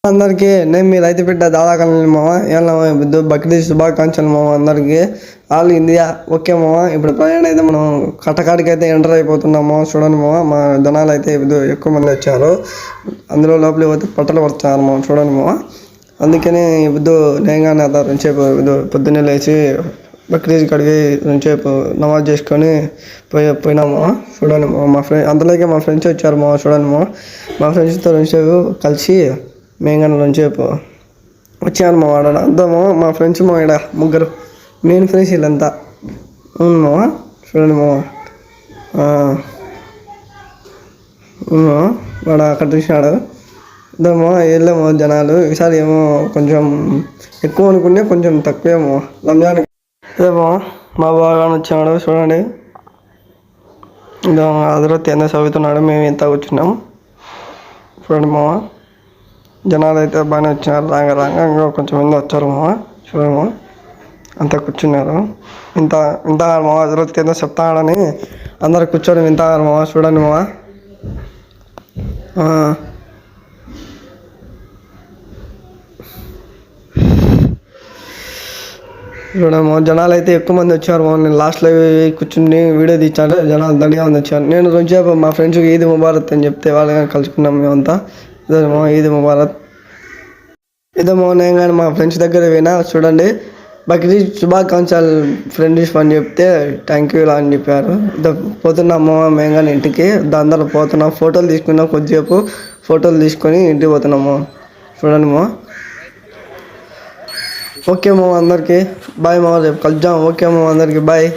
అందరికీ నేను మీ రైతు బిడ్డ దాదాకల్ని మామ ఎలా బక్రీద్ శుభాకాంక్షలు మామ అందరికీ. ఆల్ ఇండియా ఓకే మామ. ఇప్పుడు ప్రయాణం అయితే మనం కట్టకాడికి అయితే ఎంటర్ అయిపోతున్నాము. చూడండి మామ, మా జనాలు అయితే ఎక్కువ మంది వచ్చారు. అందులో లోపలికి పోతే పట్టలు పడుతున్నారు మామ. చూడండి మామ, అందుకని ఇప్పుడు నేగానే రెండుసేపు పొద్దున్నే లేచి బక్రీద్ కడిగి రెండుసేపు నమాజ్ చేసుకొని పోయినాము. చూడండి మా అందులోకి మా ఫ్రెండ్స్ వచ్చారు మా. చూడండి మా ఫ్రెండ్స్తో రెండుసేపు కలిసి మేము కానీ రెండుసేపు వచ్చాను మా వాడ అంతాము. మా ఫ్రెండ్స్ మా ఇక్కడ ముగ్గురు మెయిన్ ఫ్రెండ్స్ వీళ్ళంతా మా. చూడండి మా వాడు అక్కడ చూసినాడు. ఇద్దామో వెళ్ళాము జనాలు. ఈసారి ఏమో కొంచెం ఎక్కువ అనుకునే కొంచెం తక్కువేమో రంజాన్. ఇదేమో మా బాగా వచ్చాడు. చూడండి ఇదో అదరొత్తి ఎంత చదువుతున్నాడు. మేము ఎంత కూర్చున్నాము. చూడండి మామ, జనాలు అయితే బాగానే వచ్చినారు. రాగా ఇంకా కొంచెం మంది వచ్చారు మామ. చూడము అంతా కూర్చున్నారు. ఇంత మామ అదరొత్తి ఎంత చెప్తాడని అందరు కూర్చొని వింటారు మామ. చూడండి మామ, చూడము జనాలు అయితే ఎక్కువ మంది వచ్చారు. నేను లాస్ట్లో కూర్చుని వీడియో తీర్చాను. జనాలు దండిగా మంది వచ్చారు. నేను రోజు మా ఫ్రెండ్స్కి ఈద్ ముబారత్ అని చెప్తే వాళ్ళని కలుసుకున్నాం మేమంతా. ఇదేమో ఈద్ ముబారత్. ఇదేమో నేను కానీ మా ఫ్రెండ్స్ దగ్గర పోయినా. చూడండి బక్రీద్ శుభాకాంక్షలు ఫ్రెండ్స్ అని చెప్తే థ్యాంక్ యూ అని చెప్పారు. పోతున్నాము మేము కానీ ఇంటికి. అందరూ పోతున్నాం. ఫోటోలు తీసుకున్నాం. కొద్దిసేపు ఫోటోలు తీసుకొని ఇంటికి పోతున్నాము. చూడండి మా. ఓకే మామ అందరికీ బాయ్ మామ. రేపు కలుద్దాం. ఓకే మామ అందరికీ బాయ్.